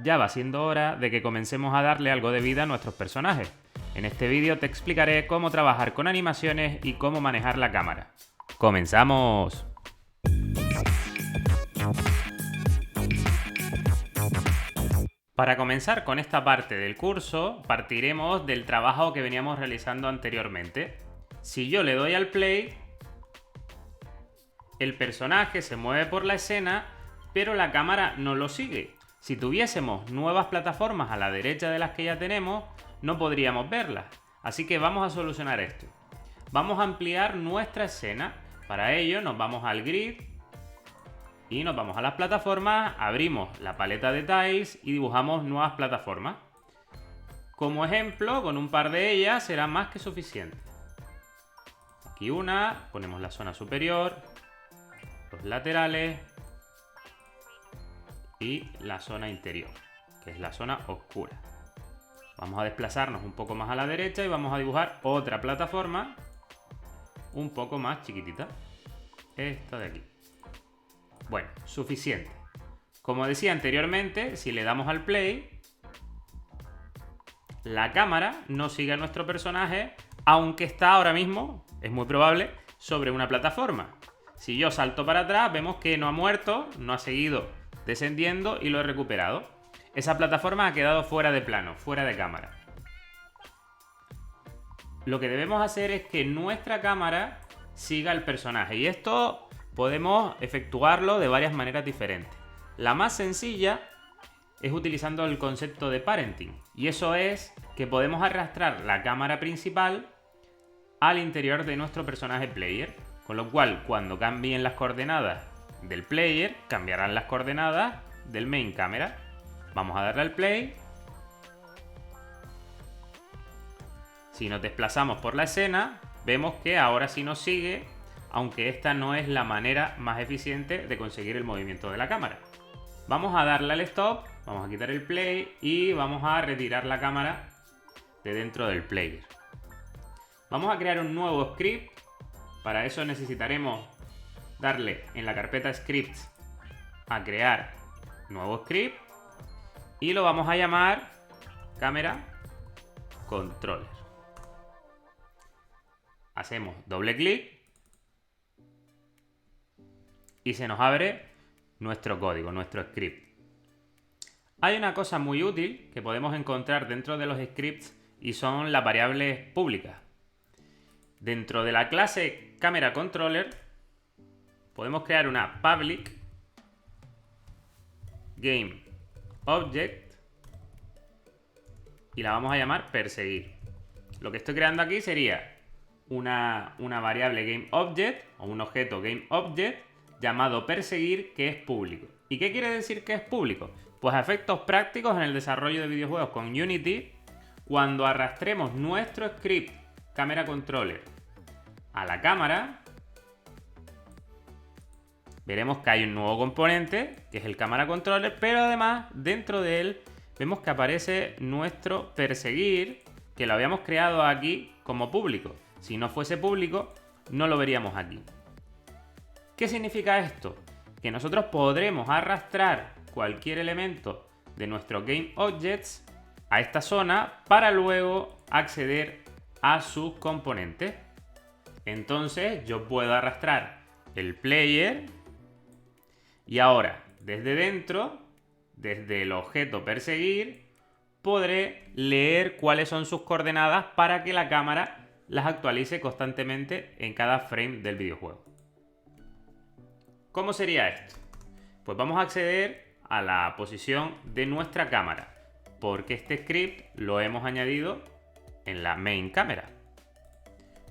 Ya va siendo hora de que comencemos a darle algo de vida a nuestros personajes. En este vídeo te explicaré cómo trabajar con animaciones y cómo manejar la cámara. ¡Comenzamos! Para comenzar con esta parte del curso, partiremos del trabajo que veníamos realizando anteriormente. Si yo le doy al play, el personaje se mueve por la escena, pero la cámara no lo sigue. Si tuviésemos nuevas plataformas a la derecha de las que ya tenemos, no podríamos verlas. Así que vamos a solucionar esto. Vamos a ampliar nuestra escena. Para ello nos vamos al grid y nos vamos a las plataformas, abrimos la paleta de tiles y dibujamos nuevas plataformas. Como ejemplo, con un par de ellas será más que suficiente. Aquí una, ponemos la zona superior, los laterales y la zona interior, que es la zona oscura. Vamos a desplazarnos un poco más a la derecha y vamos a dibujar otra plataforma un poco más chiquitita. Esta de aquí. Bueno, suficiente. Como decía anteriormente, si le damos al play, la cámara no sigue a nuestro personaje, aunque está ahora mismo, es muy probable, sobre una plataforma. Si yo salto para atrás, vemos que no ha muerto, no ha seguido descendiendo y lo he recuperado. Esa plataforma ha quedado fuera de plano, fuera de cámara. Lo que debemos hacer es que nuestra cámara siga al personaje, y esto podemos efectuarlo de varias maneras diferentes. La más sencilla es utilizando el concepto de parenting, y eso es que podemos arrastrar la cámara principal al interior de nuestro personaje player, con lo cual cuando cambien las coordenadas del player, cambiarán las coordenadas del main camera. Vamos a darle al play. Si nos desplazamos por la escena, vemos que ahora sí nos sigue, aunque esta no es la manera más eficiente de conseguir el movimiento de la cámara. Vamos a darle al stop, vamos a quitar el play y vamos a retirar la cámara de dentro del player. Vamos a crear un nuevo script. Para eso necesitaremos darle en la carpeta scripts a crear nuevo script y lo vamos a llamar cámara controller. Hacemos doble clic y se nos abre nuestro código, nuestro script. Hay una cosa muy útil que podemos encontrar dentro de los scripts y son las variables públicas. Dentro de la clase cámara controller podemos crear una public game object y la vamos a llamar perseguir. Lo que estoy creando aquí sería una variable game object o un objeto game object llamado perseguir, que es público. ¿Y qué quiere decir que es público? Pues a efectos prácticos en el desarrollo de videojuegos con Unity, cuando arrastremos nuestro script cámara controller a la cámara, veremos que hay un nuevo componente, que es el cámara controller, pero además dentro de él vemos que aparece nuestro perseguir, que lo habíamos creado aquí como público. Si no fuese público, no lo veríamos aquí. ¿Qué significa esto? Que nosotros podremos arrastrar cualquier elemento de nuestro Game Objects a esta zona para luego acceder a sus componentes. Entonces yo puedo arrastrar el player y ahora desde dentro, desde el objeto perseguir, podré leer cuáles son sus coordenadas para que la cámara las actualice constantemente en cada frame del videojuego. ¿Cómo sería esto? Pues vamos a acceder a la posición de nuestra cámara, porque este script lo hemos añadido en la main cámara.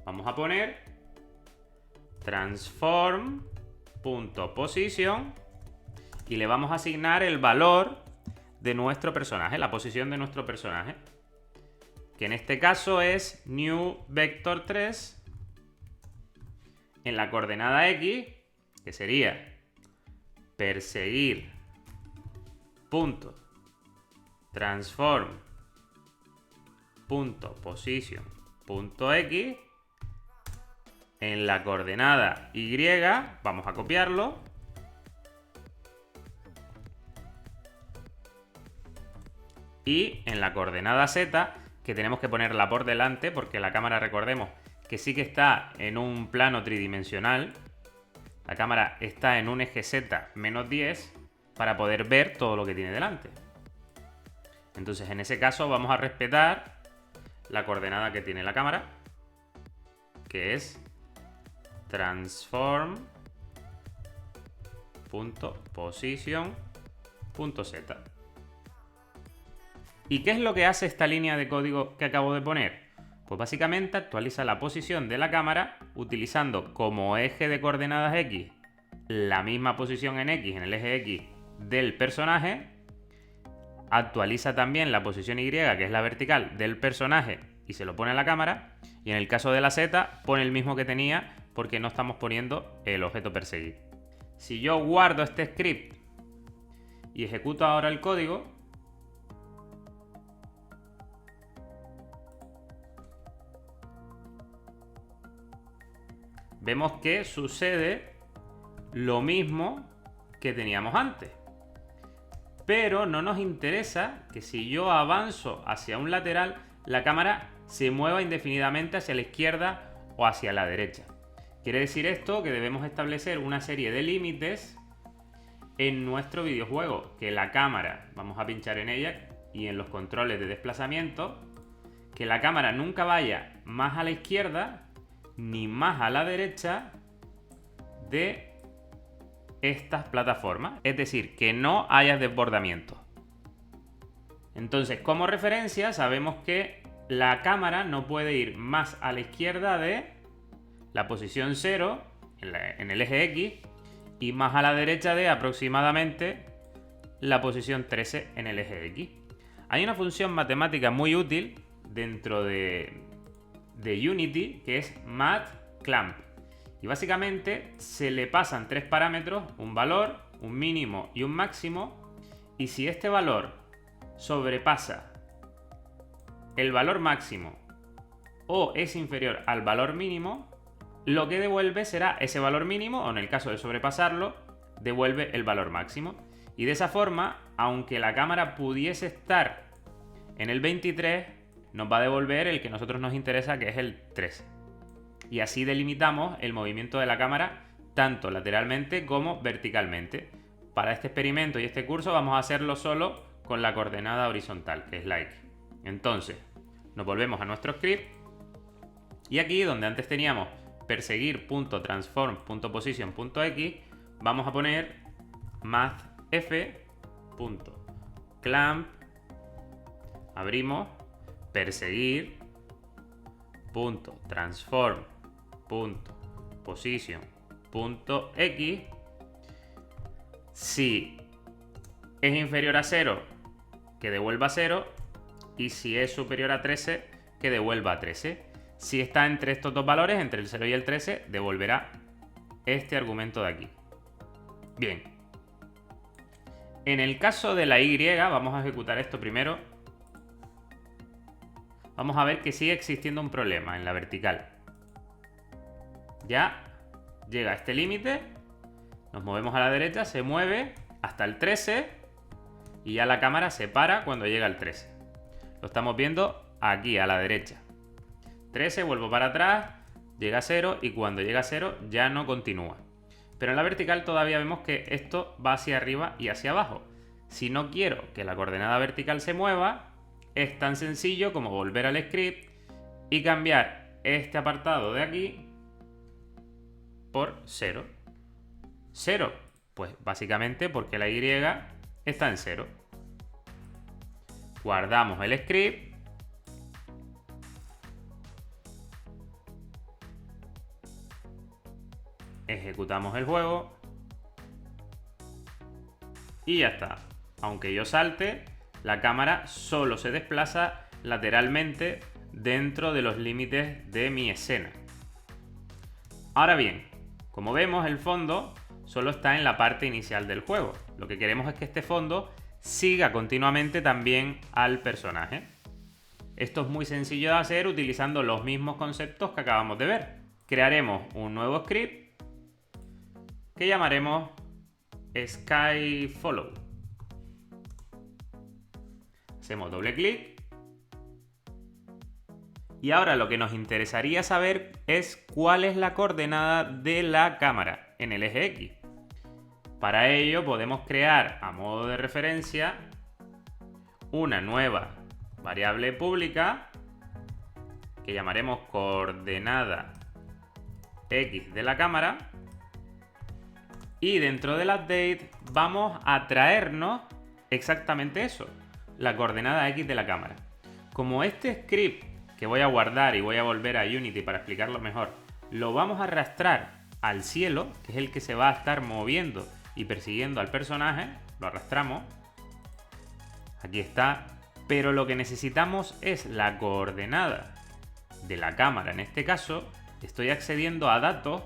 Vamos a poner transform.position y le vamos a asignar el valor de nuestro personaje, la posición de nuestro personaje, que en este caso es new vector 3 en la coordenada X, que sería perseguir punto transform punto position punto X. En la coordenada Y vamos a copiarlo Y en la coordenada Z, que tenemos que ponerla por delante, porque la cámara, recordemos, que sí que está en un plano tridimensional. La cámara está en un eje Z -10 para poder ver todo lo que tiene delante. Entonces, en ese caso, vamos a respetar la coordenada que tiene la cámara, que es transform.position.z. ¿Y qué es lo que hace esta línea de código que acabo de poner? Pues básicamente actualiza la posición de la cámara utilizando como eje de coordenadas X la misma posición en X, en el eje X del personaje. Actualiza también la posición Y, que es la vertical del personaje, y se lo pone a la cámara. Y en el caso de la Z, pone el mismo que tenía porque no estamos poniendo el objeto perseguir. Si yo guardo este script y ejecuto ahora el código, vemos que sucede lo mismo que teníamos antes. Pero no nos interesa que si yo avanzo hacia un lateral, la cámara se mueva indefinidamente hacia la izquierda o hacia la derecha. Quiere decir esto que debemos establecer una serie de límites en nuestro videojuego, que la cámara, vamos a pinchar en ella, y en los controles de desplazamiento, que la cámara nunca vaya más a la izquierda ni más a la derecha de estas plataformas, es decir, que no haya desbordamiento. Entonces, como referencia, sabemos que la cámara no puede ir más a la izquierda de la posición 0 en el eje X y más a la derecha de aproximadamente la posición 13 en el eje X. Hay una función matemática muy útil dentro de Unity que es mathClamp. Y básicamente se le pasan tres parámetros, un valor, un mínimo y un máximo, y si este valor sobrepasa el valor máximo o es inferior al valor mínimo, lo que devuelve será ese valor mínimo, o en el caso de sobrepasarlo, devuelve el valor máximo. Y de esa forma, aunque la cámara pudiese estar en el 23, nos va a devolver el que a nosotros nos interesa, que es el 13. Y así delimitamos el movimiento de la cámara tanto lateralmente como verticalmente. Para este experimento y este curso vamos a hacerlo solo con la coordenada horizontal, que es la X. Entonces, nos volvemos a nuestro script y aquí donde antes teníamos perseguir.transform.position.x, vamos a poner mathf.clamp, abrimos, perseguir.transform.position.x. Si es inferior a 0, que devuelva 0, y si es superior a 13, que devuelva 13. Si está entre estos dos valores, entre el 0 y el 13, devolverá este argumento de aquí. Bien. En el caso de la Y, vamos a ejecutar esto primero. Vamos a ver que sigue existiendo un problema en la vertical. Ya llega a este límite, nos movemos a la derecha, se mueve hasta el 13 y ya la cámara se para cuando llega al 13. Lo estamos viendo aquí a la derecha. 13, vuelvo para atrás, llega a 0 y cuando llega a 0 ya no continúa. Pero en la vertical todavía vemos que esto va hacia arriba y hacia abajo. Si no quiero que la coordenada vertical se mueva, es tan sencillo como volver al script y cambiar este apartado de aquí por 0. 0, pues básicamente porque la Y está en 0. Guardamos el script. Ejecutamos el juego. Y ya está. Aunque yo salte, la cámara solo se desplaza lateralmente dentro de los límites de mi escena. Ahora bien, como vemos, el fondo solo está en la parte inicial del juego. Lo que queremos es que este fondo siga continuamente también al personaje. Esto es muy sencillo de hacer utilizando los mismos conceptos que acabamos de ver. Crearemos un nuevo script que llamaremos SkyFollow. Hacemos doble clic. Y ahora lo que nos interesaría saber es cuál es la coordenada de la cámara en el eje X. Para ello podemos crear a modo de referencia una nueva variable pública que llamaremos coordenada X de la cámara, y dentro del update vamos a traernos exactamente eso, la coordenada X de la cámara. Como este script que voy a guardar y voy a volver a Unity para explicarlo mejor, lo vamos a arrastrar al cielo, que es el que se va a estar moviendo y persiguiendo al personaje, lo arrastramos, aquí está, pero lo que necesitamos es la coordenada de la cámara. En este caso estoy accediendo a datos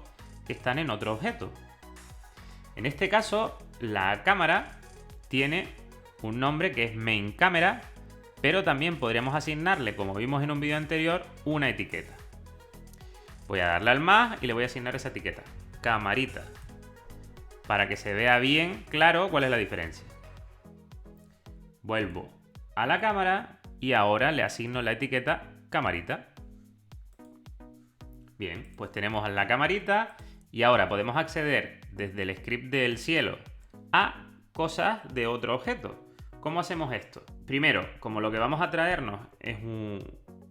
que están en otro objeto. En este caso la cámara tiene un nombre que es main camera, pero también podríamos asignarle, como vimos en un vídeo anterior, una etiqueta. Voy a darle al más y le voy a asignar esa etiqueta, camarita, para que se vea bien claro cuál es la diferencia. Vuelvo a la cámara y ahora le asigno la etiqueta camarita. Bien, pues tenemos la camarita y ahora podemos acceder desde el script del cielo a cosas de otro objeto. ¿Cómo hacemos esto? Primero, como lo que vamos a traernos es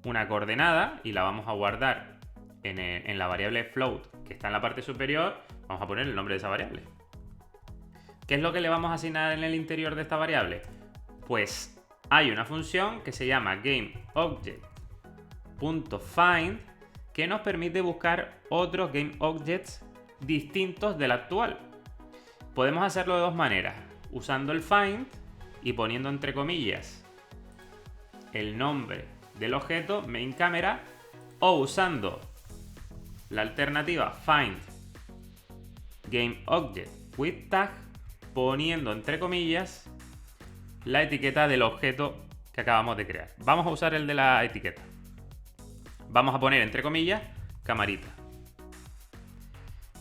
una coordenada y la vamos a guardar en la variable float que está en la parte superior, vamos a poner el nombre de esa variable. ¿Qué es lo que le vamos a asignar en el interior de esta variable? Pues hay una función que se llama GameObject.find que nos permite buscar otros GameObjects distintos del actual. Podemos hacerlo de dos maneras, usando el find y poniendo entre comillas el nombre del objeto main camera, o usando la alternativa find GameObject with tag, poniendo entre comillas la etiqueta del objeto que acabamos de crear. Vamos a usar el de la etiqueta. Vamos a poner entre comillas camarita.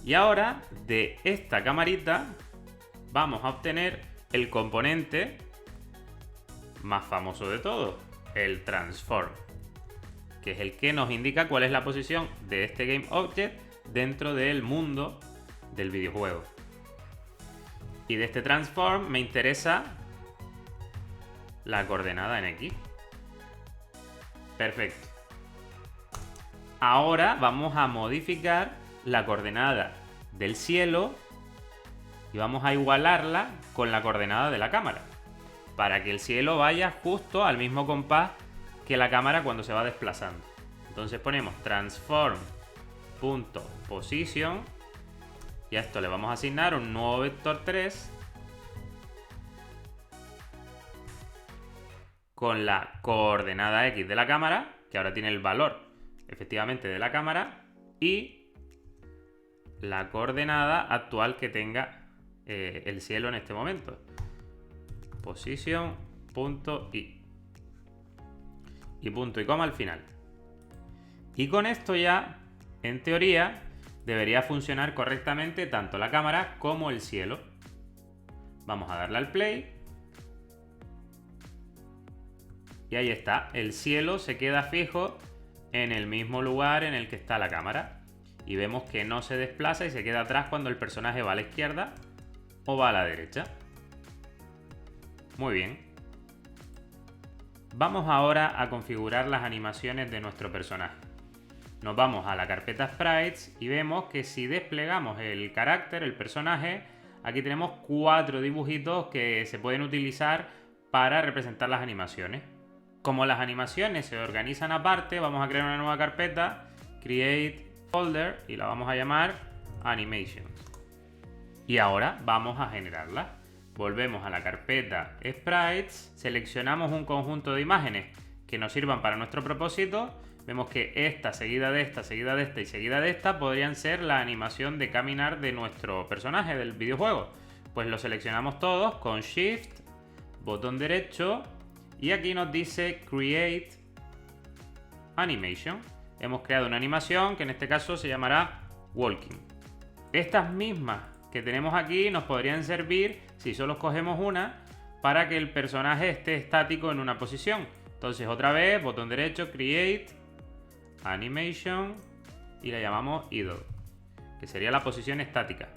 Y ahora de esta camarita vamos a obtener el componente más famoso de todo, el transform, que es el que nos indica cuál es la posición de este GameObject dentro del mundo del videojuego. Y de este transform me interesa la coordenada en X. Perfecto. Ahora vamos a modificar la coordenada del cielo y vamos a igualarla con la coordenada de la cámara, para que el cielo vaya justo al mismo compás que la cámara cuando se va desplazando. Entonces ponemos transform.position y a esto le vamos a asignar un nuevo vector 3 con la coordenada X de la cámara, que ahora tiene el valor efectivamente de la cámara, y la coordenada actual que tenga el cielo en este momento. Position.y y punto y coma al final. Y con esto ya, en teoría, debería funcionar correctamente tanto la cámara como el cielo. Vamos a darle al play. Y ahí está, el cielo se queda fijo en el mismo lugar en el que está la cámara. Y vemos que no se desplaza y se queda atrás cuando el personaje va a la izquierda o va a la derecha. Muy bien. Vamos ahora a configurar las animaciones de nuestro personaje. Nos vamos a la carpeta Sprites y vemos que si desplegamos el carácter, el personaje, aquí tenemos 4 dibujitos que se pueden utilizar para representar las animaciones. Como las animaciones se organizan aparte, vamos a crear una nueva carpeta, Create Folder, y la vamos a llamar Animations. Y ahora vamos a generarla. Volvemos a la carpeta Sprites, seleccionamos un conjunto de imágenes que nos sirvan para nuestro propósito. Vemos que esta, seguida de esta, seguida de esta y seguida de esta podrían ser la animación de caminar de nuestro personaje del videojuego. Pues lo seleccionamos todos con Shift, botón derecho, y aquí nos dice Create Animation. Hemos creado una animación que en este caso se llamará Walking. Estas mismas que tenemos aquí nos podrían servir, si solo escogemos una, para que el personaje esté estático en una posición. Entonces otra vez, botón derecho, Create, Animation y la llamamos Idle, que sería la posición estática.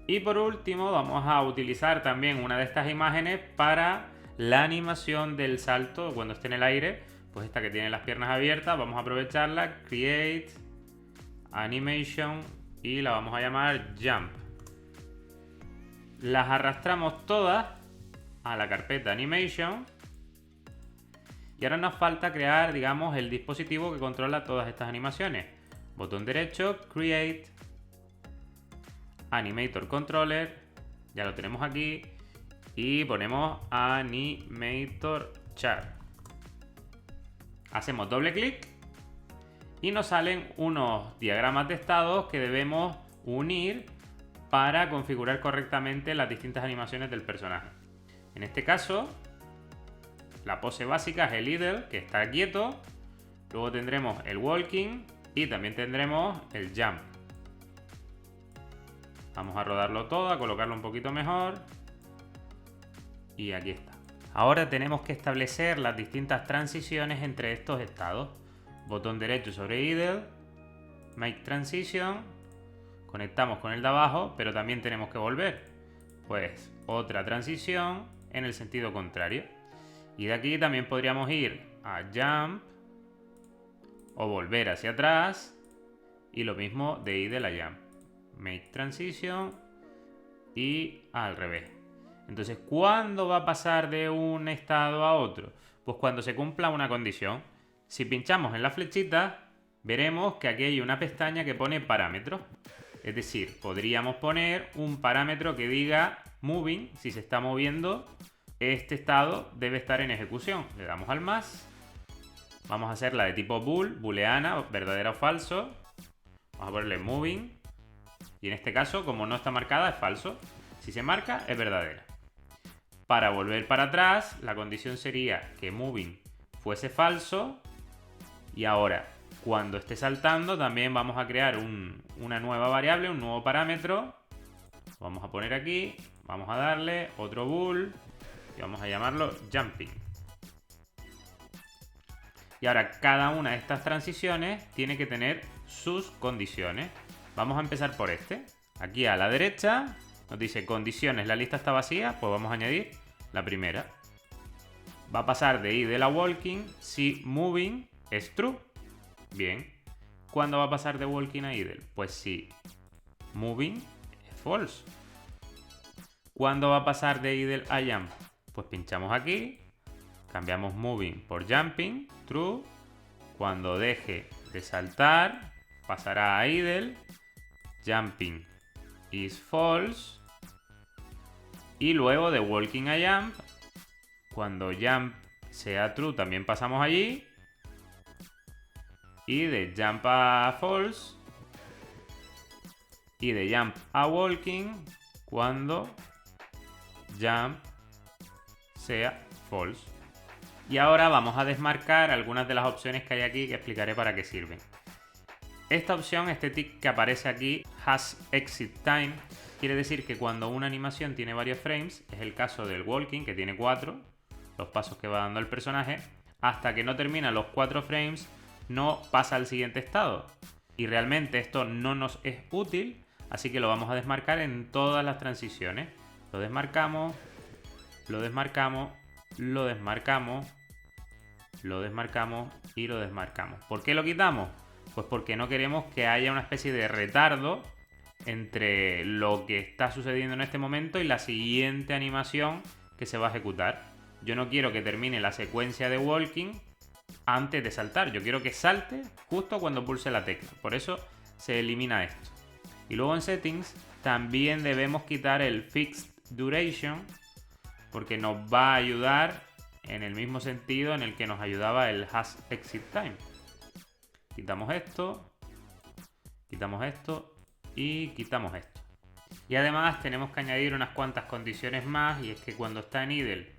Y por último vamos a utilizar también una de estas imágenes para la animación del salto cuando esté en el aire. Pues esta que tiene las piernas abiertas, vamos a aprovecharla, Create, Animation y la vamos a llamar Jump. Las arrastramos todas a la carpeta Animation y ahora nos falta crear, digamos, el dispositivo que controla todas estas animaciones. Botón derecho, Create, Animator Controller, ya lo tenemos aquí y ponemos Animator Chart. Hacemos doble clic y nos salen unos diagramas de estados que debemos unir para configurar correctamente las distintas animaciones del personaje. En este caso, la pose básica es el idle, que está quieto. Luego tendremos el walking y también tendremos el jump. Vamos a rodarlo todo, a colocarlo un poquito mejor. Y aquí está. Ahora tenemos que establecer las distintas transiciones entre estos estados. Botón derecho sobre idle, Make Transition. Conectamos con el de abajo, pero también tenemos que volver. Pues otra transición en el sentido contrario. Y de aquí también podríamos ir a Jump o volver hacia atrás. Y lo mismo de idle a Jump. Make Transition y al revés. Entonces, ¿cuándo va a pasar de un estado a otro? Pues cuando se cumpla una condición. Si pinchamos en la flechita, veremos que aquí hay una pestaña que pone parámetros. Es decir, podríamos poner un parámetro que diga moving, si se está moviendo, este estado debe estar en ejecución. Le damos al más. Vamos a hacerla de tipo bool, booleana, verdadero o falso. Vamos a ponerle moving. Y en este caso, como no está marcada, es falso. Si se marca, es verdadera. Para volver para atrás, la condición sería que moving fuese falso. Y ahora, cuando esté saltando, también vamos a crear una nueva variable, un nuevo parámetro. Vamos a poner aquí, vamos a darle otro bool y vamos a llamarlo jumping. Y ahora cada una de estas transiciones tiene que tener sus condiciones. Vamos a empezar por este. Aquí a la derecha nos dice condiciones, la lista está vacía, pues vamos a añadir la primera. Va a pasar de idle a walking si moving es true. Bien. ¿Cuándo va a pasar de walking a idle? Pues si moving es false. ¿Cuándo va a pasar de idle a jump? Pues pinchamos aquí, cambiamos moving por jumping, true. Cuando deje de saltar, pasará a idle, jumping is false. Y luego de walking a jump, cuando jump sea true, también pasamos allí. Y de jump a false. Y de jump a walking, cuando jump sea false. Y ahora vamos a desmarcar algunas de las opciones que hay aquí que explicaré para qué sirven. Esta opción, este tick que aparece aquí, has exit time, quiere decir que cuando una animación tiene varios frames, es el caso del walking que tiene 4, los pasos que va dando el personaje, hasta que no termina los 4 frames no pasa al siguiente estado. Y realmente esto no nos es útil, así que lo vamos a desmarcar en todas las transiciones. Lo desmarcamos, lo desmarcamos, lo desmarcamos, lo desmarcamos y lo desmarcamos. ¿Por qué lo quitamos? Pues porque no queremos que haya una especie de retardo entre lo que está sucediendo en este momento y la siguiente animación que se va a ejecutar. Yo no quiero que termine la secuencia de walking antes de saltar. Yo quiero que salte justo cuando pulse la tecla. Por eso se elimina esto. Y luego en settings también debemos quitar el fixed duration, porque nos va a ayudar en el mismo sentido en el que nos ayudaba el has exit time. Quitamos esto y quitamos esto. Y además tenemos que añadir unas cuantas condiciones más, y es que cuando está en idle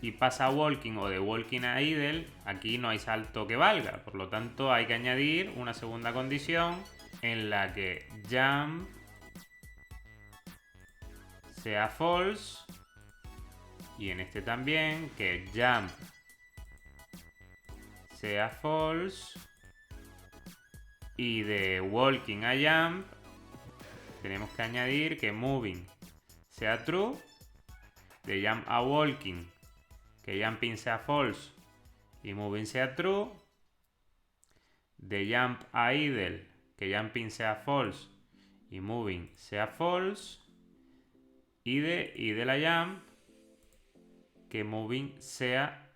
y pasa a walking o de walking a idle, aquí no hay salto que valga. Por lo tanto hay que añadir una segunda condición en la que jump sea false Y en este también, que jump sea false. Y de walking a jump tenemos que añadir que moving sea true. De jump a walking, que jumping sea false y moving sea true. De jump a idle, que jumping sea false y moving sea false. Y de idle a jump, que moving sea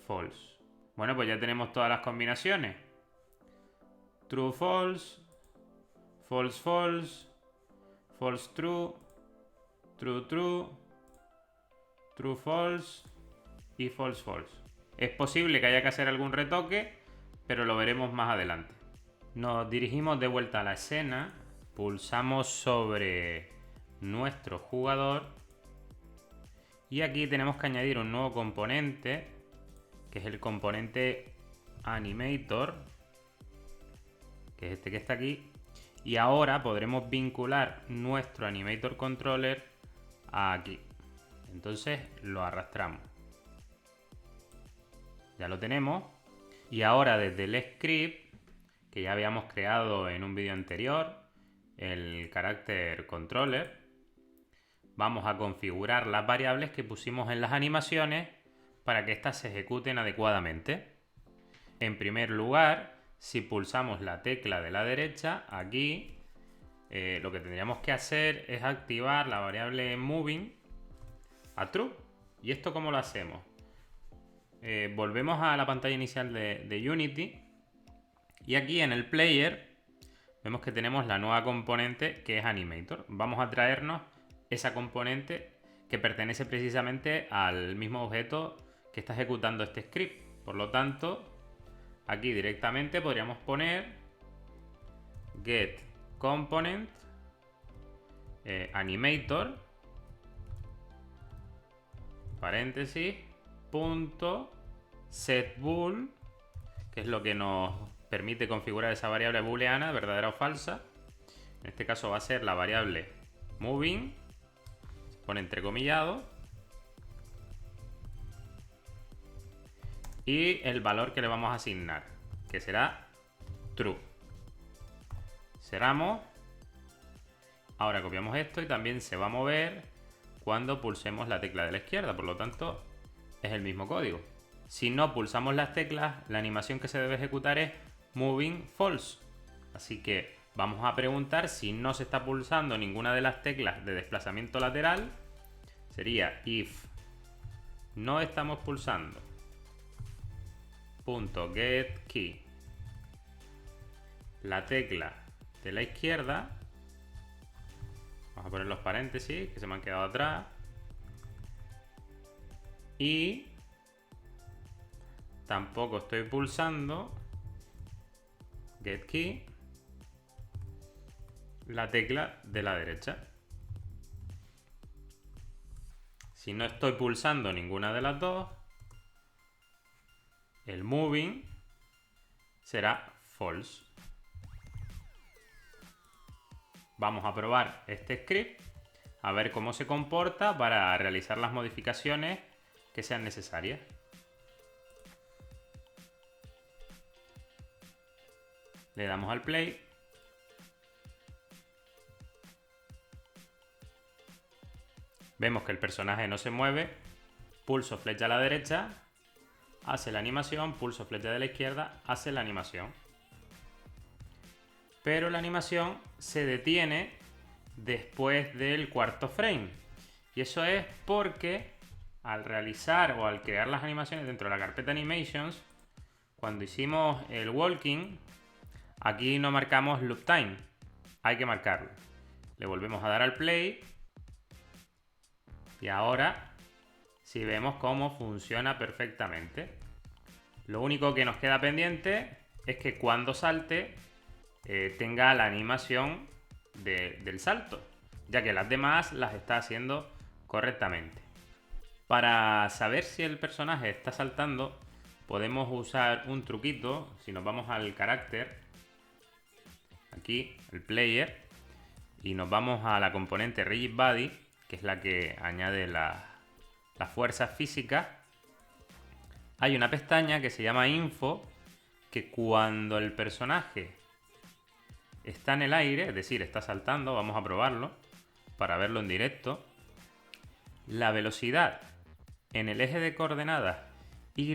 false. Bueno, pues ya tenemos todas las combinaciones. True, false, false, false, false, true, true, true, true, false y false, false. Es posible que haya que hacer algún retoque, pero lo veremos más adelante. Nos dirigimos de vuelta a la escena, pulsamos sobre nuestro jugador y aquí tenemos que añadir un nuevo componente, que es el componente Animator, que es este que está aquí, y ahora podremos vincular nuestro Animator Controller aquí. Entonces lo arrastramos. Ya lo tenemos. Y ahora desde el script, que ya habíamos creado en un vídeo anterior, el carácter controller, vamos a configurar las variables que pusimos en las animaciones para que éstas se ejecuten adecuadamente. En primer lugar, si pulsamos la tecla de la derecha, aquí, lo que tendríamos que hacer es activar la variable moving a true. ¿Y esto cómo lo hacemos? Volvemos a la pantalla inicial de Unity y aquí en el player vemos que tenemos la nueva componente que es Animator. Vamos a traernos esa componente que pertenece precisamente al mismo objeto que está ejecutando este script. Por lo tanto, aquí directamente podríamos poner get component animator paréntesis punto setBool, que es lo que nos permite configurar esa variable booleana, verdadera o falsa. En este caso va a ser la variable moving, se pone entrecomillado, y el valor que le vamos a asignar, que será true. Cerramos. Ahora copiamos esto y también se va a mover cuando pulsemos la tecla de la izquierda, por lo tanto es el mismo código. Si no pulsamos las teclas, la animación que se debe ejecutar es moving false. Así que vamos a preguntar si no se está pulsando ninguna de las teclas de desplazamiento lateral. Sería if no estamos pulsando .getKey la tecla de la izquierda. Vamos a poner los paréntesis que se me han quedado atrás. Y tampoco estoy pulsando getKey la tecla de la derecha. Si no estoy pulsando ninguna de las dos, el moving será false. Vamos a probar este script a ver cómo se comporta para realizar las modificaciones que sean necesarias. Le damos al play. Vemos que el personaje no se mueve. Pulso flecha a la derecha, hace la animación, pulso flecha de la izquierda, hace la animación. Pero la animación se detiene después del cuarto frame. Y eso es porque al realizar o al crear las animaciones dentro de la carpeta Animations, cuando hicimos el walking, aquí no marcamos loop time. Hay que marcarlo. Le volvemos a dar al play. Y ahora sí vemos cómo funciona perfectamente. Lo único que nos queda pendiente es que cuando salte tenga la animación del salto, ya que las demás las está haciendo correctamente. Para saber si el personaje está saltando, podemos usar un truquito. Si nos vamos al carácter, aquí, el player, y nos vamos a la componente Rigid Body, que es la que añade las fuerzas físicas, hay una pestaña que se llama Info, que cuando el personaje está en el aire, es decir, está saltando, vamos a probarlo para verlo en directo, la velocidad en el eje de coordenadas Y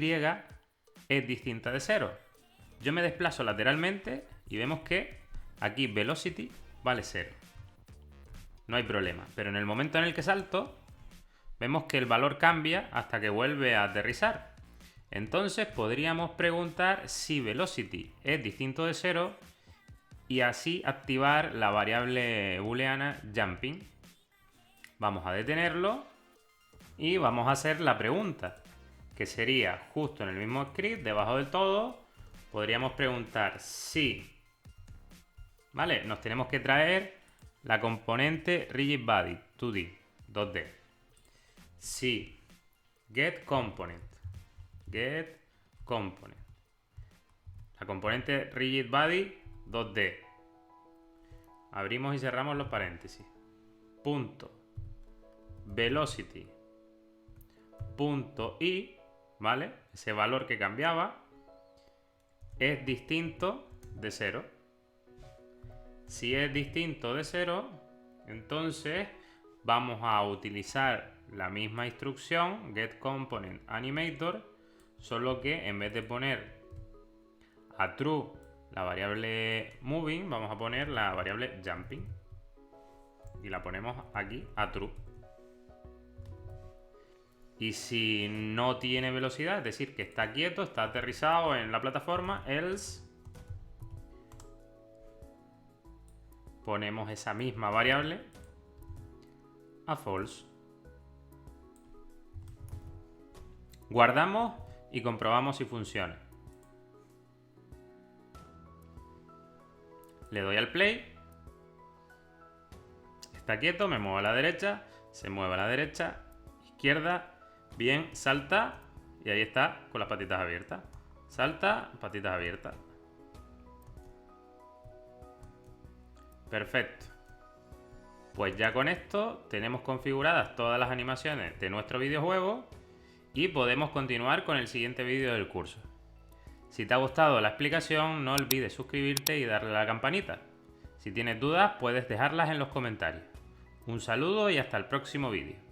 es distinta de 0. Yo me desplazo lateralmente y vemos que aquí velocity vale 0. No hay problema, pero en el momento en el que salto, vemos que el valor cambia hasta que vuelve a aterrizar. Entonces podríamos preguntar si velocity es distinto de 0 y así activar la variable booleana jumping. Vamos a detenerlo y vamos a hacer la pregunta, que sería justo en el mismo script, debajo del todo, podríamos preguntar si, ¿vale? Nos tenemos que traer la componente rigid body 2D, 2D. Si getComponent, la componente rigid body 2D. Abrimos y cerramos los paréntesis. Punto velocity punto y, ¿vale? Ese valor que cambiaba es distinto de 0. Si es distinto de 0, entonces vamos a utilizar la misma instrucción getComponentAnimator, solo que en vez de poner a true la variable moving, vamos a poner la variable jumping y la ponemos aquí a true. Y si no tiene velocidad, es decir, que está quieto, está aterrizado en la plataforma, else ponemos esa misma variable a false. Guardamos y comprobamos si funciona. Le doy al play. Está quieto, me muevo a la derecha, se mueve a la derecha, izquierda. Bien, salta y ahí está con las patitas abiertas. Salta, patitas abiertas. Perfecto. Pues ya con esto tenemos configuradas todas las animaciones de nuestro videojuego y podemos continuar con el siguiente vídeo del curso. Si te ha gustado la explicación, no olvides suscribirte y darle a la campanita. Si tienes dudas, puedes dejarlas en los comentarios. Un saludo y hasta el próximo vídeo.